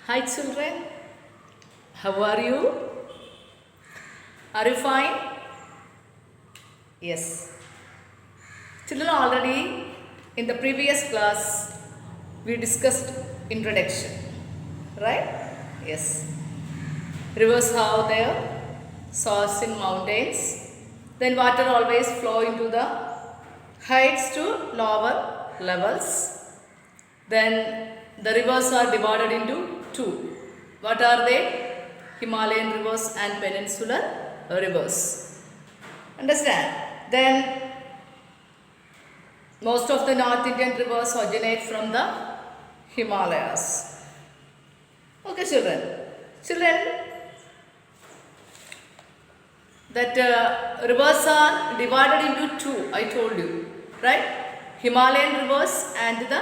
Hi children, how are you? Are you fine? Yes. Children, already in the previous class we discussed introduction, right? Yes. Rivers have their source in mountains. Then water always flow into the heights to lower levels. Then the rivers are divided into two. What are they? Himalayan rivers and peninsular rivers. Understand? Then most of the North Indian rivers originate from the Himalayas. Okay, children. Children, that rivers are divided into two, I told you, right? Himalayan rivers and the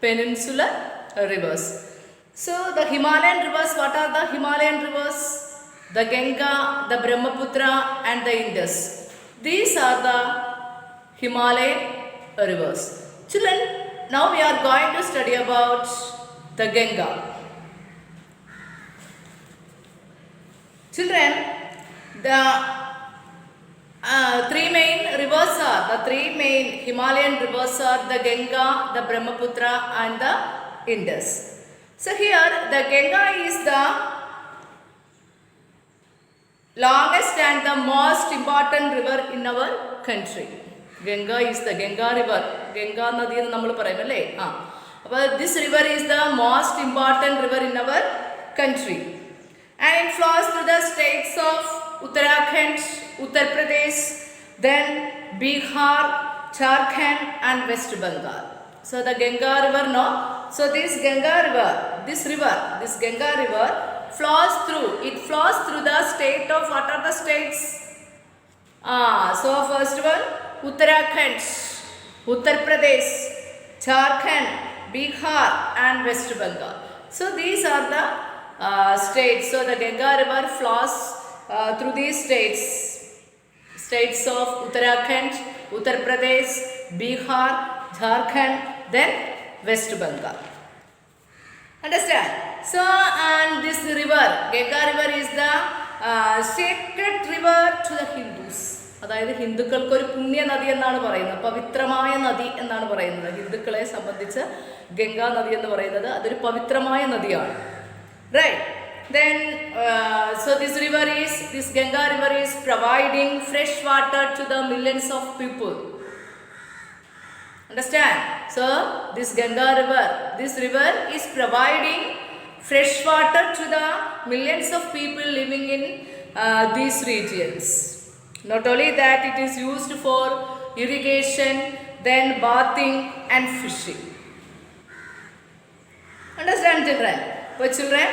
peninsular rivers. So the Himalayan rivers, what are the Himalayan rivers? The Ganga, the Brahmaputra and the Indus. These are the Himalayan rivers. Children, now we are going to study about the Ganga. Children, the three main rivers are, the three main Himalayan rivers are the Ganga, the Brahmaputra and the Indus. So here the Ganga is the longest and the most important river in our country. Ganga is the Ganga river. Ganga Nadi ennu nammal parayum alle. But this river is the most important river in our country. And it flows through the states of Uttarakhand, Uttar Pradesh, then Bihar, Jharkhand and West Bengal. So the Ganga river, no? So this Ganga river, this Ganga river flows through the state of, what are the states? So first one, Uttarakhand, Uttar Pradesh, Jharkhand, Bihar and West Bengal. So these are the states. So the Ganga river flows through these states of Uttarakhand, Uttar Pradesh, Bihar, Jharkhand, then West Bengal. Understand? So, and this river, Ganga river is the sacred river to the Hindus. അതായത് ഹിന്ദുക്കൾക്ക് ഒരു പുണ്യ നദി എന്നാണ് പറയുന്നത്, പവിത്രമായ നദി എന്നാണ് പറയുന്നത്. ഹിന്ദുക്കളെ സംബന്ധിച്ച് ഗംഗാ നദി എന്ന് പറയുന്നത് അതൊരു പവിത്രമായ നദിയാണ്. Right? Then, so this Ganga river is providing fresh water to the millions of people. Understand? So this Ganga river, this river is providing fresh water to the millions of people living in these regions. Not only that, it is used for irrigation, then bathing and fishing. Understand, children? For children,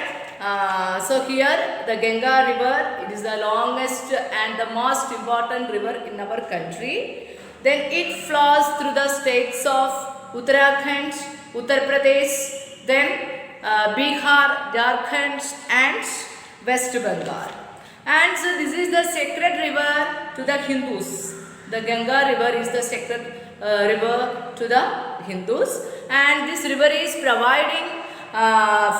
so here the Ganga river, it is the longest and the most important river in our country. Then it flows through the states of Uttarakhand, Uttar Pradesh, then Bihar, Jharkhand and West Bengal. And so this is the sacred river to the Hindus. The Ganga river is the sacred river to the Hindus, and this river is providing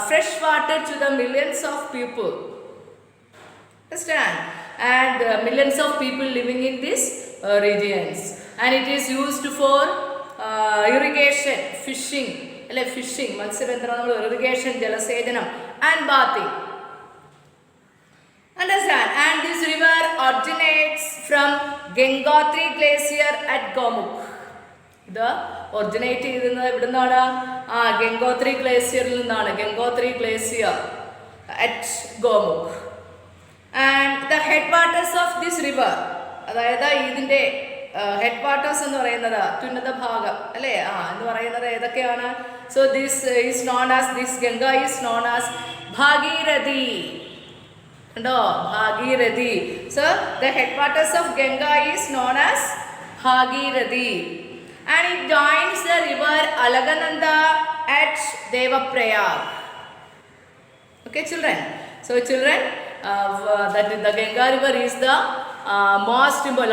fresh water to the millions of people. Understand? And millions of people living in these regions. And it is used for irrigation, fishing, irrigation, jalasejanam and bathing. Understand? And this river originates from Gangotri Glacier at Gomukh. The originate evidennana Gangotri Glacier nana Gangotri Glacier at Gomukh. And the headwaters of this river, അതായത് ഇതിൻ്റെ headwaters എന്ന് പറയുന്നത് തുന്നത ഭാഗം അല്ലേ എന്ന് പറയുന്നത് ഏതൊക്കെയാണ്? So this Ganga is known as Bhagirathi. കണ്ടോ? Bhagirathi. So the headwaters of Ganga is known as Bhagirathi, and it joins the river Alagananda at Devaprayag. Okay, children. So children, that the Ganga river is the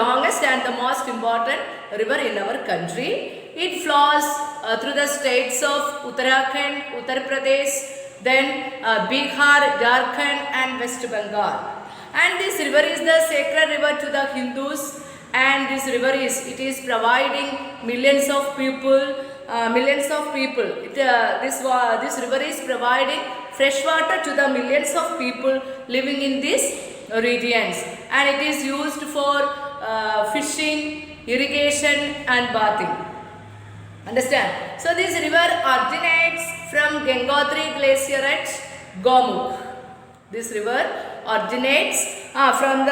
longest and the most important river in our country. It flows through the states of Uttarakhand, Uttar Pradesh, then Bihar, Jharkhand and West Bengal. And this river is the sacred river to the Hindus, and this river is providing millions of people. This river is providing fresh water to the millions of people living in these regions, and it is used for fishing, irrigation and bathing. Understand? So this river originates from Gangotri glacier at Gomukh. This river originates from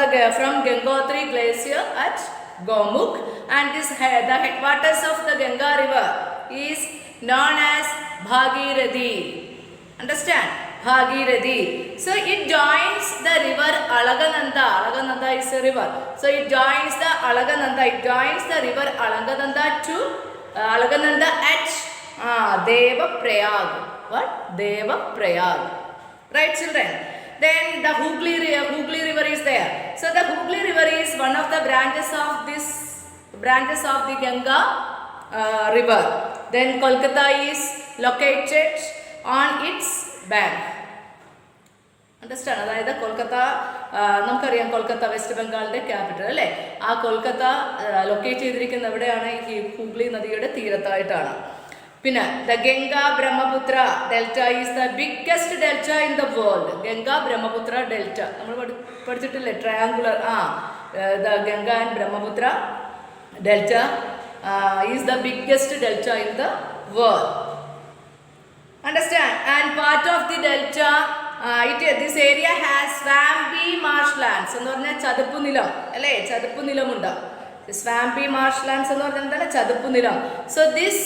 Gangotri glacier at Gomukh, and the headwaters of the Ganga river is known as Bhagirathi. Understand? Bhagirathi. So it joins the river Alagananda. Alagananda is a river. So it joins the river Alagananda to Alagananda at Devaprayag. What? Devaprayag. Right, children? Then the Hooghly river is there. So the Hooghly river is one of the branches of the Ganga river. Then Kolkata is located on its bank. Understand? അതായത് കൊൽക്കത്ത, നമുക്കറിയാം Kolkata west ബംഗാളിൻ്റെ capital അല്ലേ. ആ Kolkata locate ചെയ്തിരിക്കുന്ന എവിടെയാണ്? ഈ ഹൂഗ്ലി നദിയുടെ തീരത്തായിട്ടാണ്. പിന്നെ the Ganga Brahmaputra delta is the biggest delta in the world. Ganga Brahmaputra delta നമ്മൾ പഠിച്ചിട്ടില്ലേ? Triangular. The Ganga and Brahmaputra delta is the biggest delta in the world. Understand? And part of the delta, this area has swampy marshlands. എന്ന് പറഞ്ഞാൽ ചതുപ്പ് നിലം അല്ലേ? ചതുപ്പ് നിലമുണ്ട്. Swampy marshlands എന്ന് പറഞ്ഞാൽ എന്താണ്? ചതുപ്പ് നിലം. So this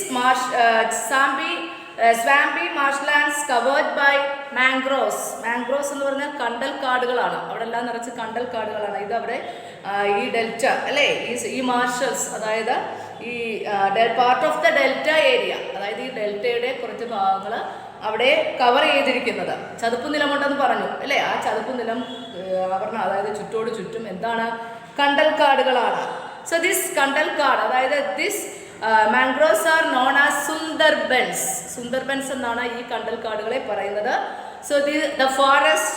swampy marshlands covered by mangroves. Mangroves എന്ന് പറഞ്ഞാൽ കണ്ടൽ കാടുകളാണ്. അവിടെ എല്ലാം നിറച്ച് കണ്ടൽ കാടുകളാണ്. ഇത് അവിടെ ഈ ഡെൽറ്റ അല്ലേ, ഈ മാർഷൽസ്, അതായത് ഈ part of the delta area, അതായത് ഈ ഡെൽറ്റയുടെ കുറച്ച് ഭാഗങ്ങൾ അവിടെ കവർ ചെയ്തിരിക്കുന്നത് ചതുപ്പ് നിലമുണ്ടെന്ന് പറഞ്ഞു അല്ലേ. ആ ചതുപ്പ് നിലം ആവരണം, അതായത് ചുറ്റോട് ചുറ്റും എന്താണ്? കണ്ടൽ കാടുകളാണ്. സോ ദിസ് കണ്ടൽ കാട്, അതായത് this mangroves are known as Sundarbans. Sundarbans എന്നാണ് ഈ കണ്ടൽ കാടുകളെ പറയുന്നത്. So the forest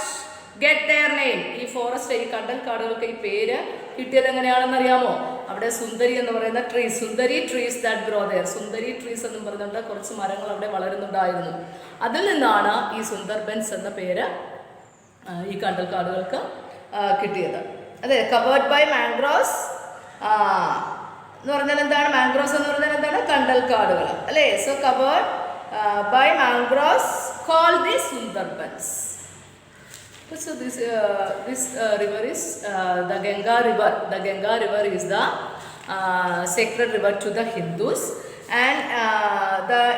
get their name. ഈ ഫോറസ്റ്റ്, ഈ കണ്ടൽ കാടുകൾക്ക് ഈ പേര് കിട്ടിയത് എങ്ങനെയാണെന്ന് അറിയാമോ? അവിടെ സുന്ദരി എന്ന് പറയുന്ന trees, sundari trees that grow there, sundari trees എന്നും പറഞ്ഞുകൊണ്ട് കുറച്ച് മരങ്ങൾ അവിടെ വളരുന്നുണ്ടായിരുന്നു. അതിൽ നിന്നാണ് ഈ സുന്ദർബൻസ് എന്ന പേര് ഈ കണ്ടൽ കാടുകൾക്ക് കിട്ടിയത്. അതെ, കവേർഡ് ബൈ മാംഗ്രോവ്സ് എന്ന് പറഞ്ഞാൽ എന്താണ്? മാംഗ്രോവ്സ് എന്ന് പറഞ്ഞാൽ എന്താണ്? കണ്ടൽ കാടുകൾ അല്ലേ. So covered by mangroves called the Sundarbans. So this river is the Ganga river. The Ganga river is the sacred river to the Hindus, and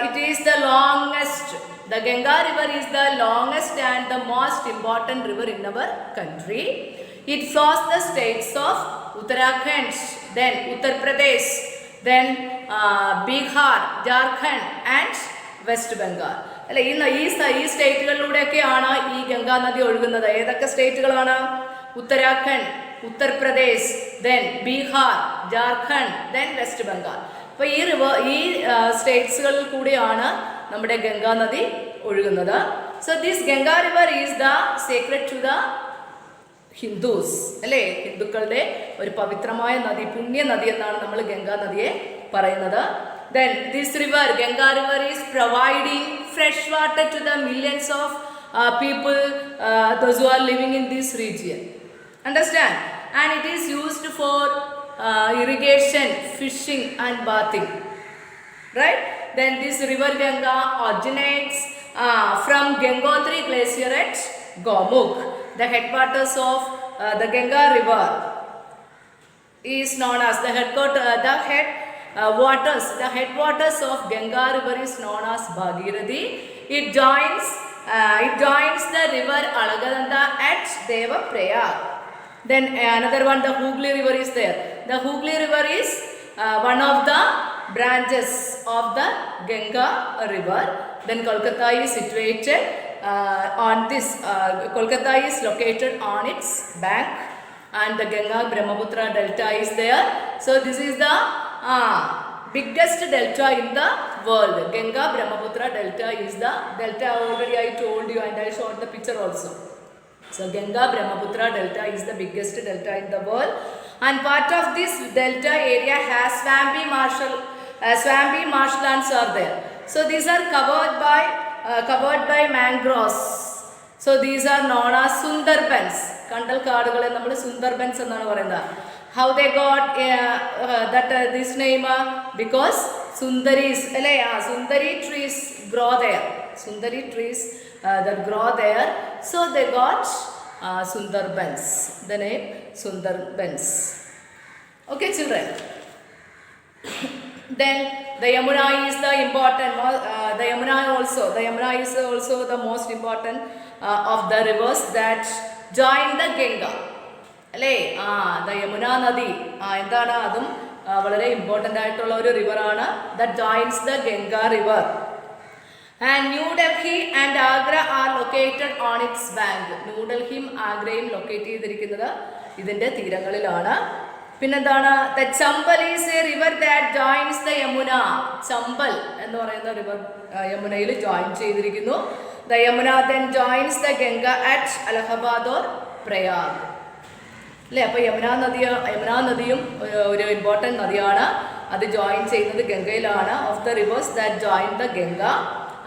it is the longest. The Ganga river is the longest and the most important river in our country. It flows the states of Uttarakhand, then Uttar Pradesh, then Bihar, Jharkhand and West Bengal. അല്ലെ, ഈ സ്റ്റേറ്റുകളിലൂടെയൊക്കെയാണ് ഈ ഗംഗാ നദി ഒഴുകുന്നത്. ഏതൊക്കെ സ്റ്റേറ്റുകളാണ്? Uttarakhand, Uttar Pradesh, then Bihar, Jharkhand, then West Bengal. അപ്പോൾ ഈ സ്റ്റേറ്റ്സുകളിൽ കൂടിയാണ് നമ്മുടെ ഗംഗാ നദി ഒഴുകുന്നത്. So this Ganga river is the secret to the Hindus അല്ലേ. ഹിന്ദുക്കളുടെ ഒരു പവിത്രമായ നദി, പുണ്യ നദി എന്നാണ് നമ്മൾ ഗംഗാ നദിയെ പറയുന്നത്. Then this river, Ganga river, is providing fresh water to the millions of people, those who are living in this region. Understand? And it is used for irrigation, fishing and bathing. Right? Then this river Ganga originates from Gangotri glacier at Gomukh. The headwaters of the Ganga river is known as the headwaters of Ganga river is known as Bhagirathi. It joins the river Alagananda at Devaprayag. Then another one, the Hooghly river is there. The Hooghly river is one of the branches of the Ganga river. Then Kolkata is situated on this. Kolkata is located on its bank, and the Ganga Brahmaputra delta is there. So this is the biggest delta in the world. Ganga Brahmaputra delta is the delta. Already I told you and I showed the picture also. So Ganga Brahmaputra delta is the biggest delta in the world, and part of this delta area has swampy marshlands are there. So these are covered by mangroves. So these are known as Sundarbans. Kandal kaadugale nammal Sundarbans ennaanu parayunnathu. How they got this name? Because Sundaris, Sundari trees grow there. Sundari trees that grow there. So they got Sundarbans. The name Sundarbans. Okay, children. Then the Yamuna is the important. The Yamuna is also the most important of the rivers that join the Ganga. അല്ലേ the Yamuna നദി എന്താണ് അതും വളരെ important ആയിട്ടുള്ള ഒരു റിവറാണ് that joins the Ganga river. And New Delhi and Agra are located on its bank. ന്യൂഡൽഹിയും ആഗ്രയും ലൊക്കേറ്റ് ചെയ്തിരിക്കുന്നത് ഇതിൻ്റെ തീരങ്ങളിലാണ്. പിന്നെന്താണ് the Chambal is a river that joins the Yamuna. Chambal എന്ന് പറയുന്ന റിവർ യമുനയിൽ ജോയിൻ ചെയ്തിരിക്കുന്നു. The Yamuna then joins the Ganga at Allahabad or Prayag. അല്ലേ, അപ്പോൾ യമുനാ നദിയും ഒരു ഇമ്പോർട്ടൻറ്റ് നദിയാണ്. അത് ജോയിൻ ചെയ്യുന്നത് ഗംഗയിലാണ്. Of the rivers that join the Ganga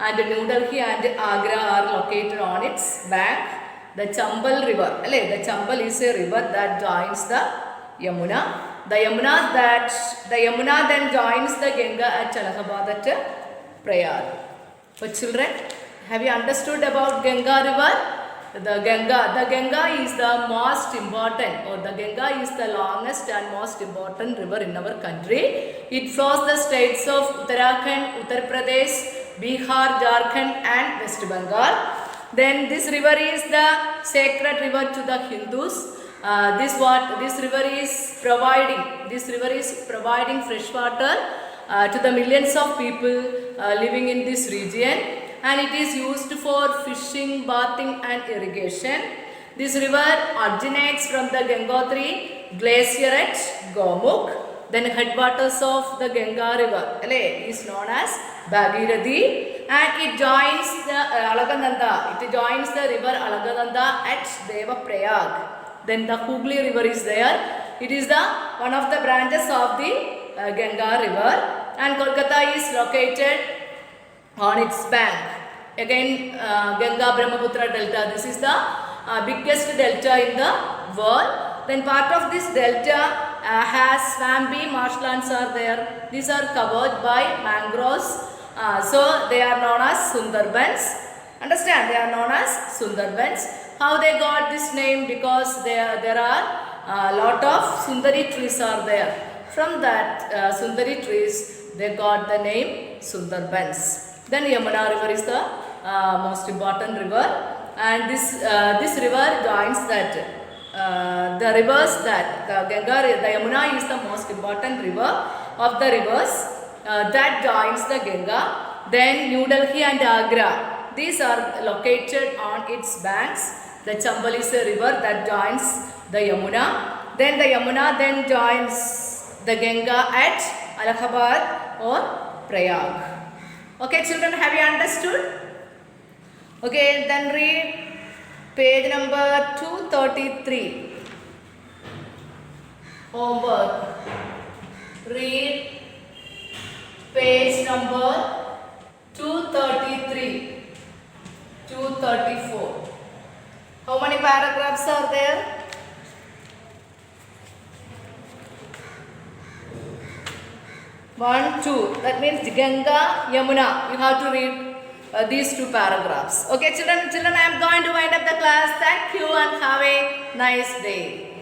and New Delhi and Agra are located on its bank. The Chambal river, അല്ലേ, the Chambal is a river that joins the Yamuna. The Yamuna then joins the Ganga at Allahabad at Prayag. For children, have you understood about Ganga river? The Ganga is the most important, or the Ganga is the longest and most important river in our country. It flows the states of Uttarakhand, Uttar Pradesh, Bihar, Jharkhand and West Bengal. Then this river is the sacred river to the Hindus. This river is providing fresh water to the millions of people living in this region, and it is used for fishing, bathing and irrigation. This river originates from the Gangotri glacier at Gomukh. Then headwaters of the Ganga river is known as Bhagirathi, and it joins the Alagananda. It joins the river Alagananda at Devaprayag. Then the Hooghly river is there. It is one of the branches of the Ganga river, and Kolkata is located on its bank. Again, Ganga Brahmaputra delta. This is the biggest delta in the world. Then part of this delta has swampy marshlands are there. These are covered by mangroves. So they are known as Sundarbans. Understand? They are known as Sundarbans. How they got this name? Because there are a lot of Sundari trees are there. From that Sundari trees, they got the name Sundarbans. Then Yamuna river is the most important river, and this river joins that the rivers that the Yamuna is the most important river of the rivers that joins the Ganga. Then New Delhi and Agra, these are located on its banks. The Chambal is a river that joins the Yamuna. Then the Yamuna then joins the Ganga at Allahabad or Prayag. Okay, children, have you understood? Okay, then read page number 233. Homework. Read page number 233, 234. How many paragraphs are there? 1, 2. That means Ganga, Yamuna. You have to read these 2 paragraphs. Okay, children, I am going to wind up the class. Thank you and have a nice day.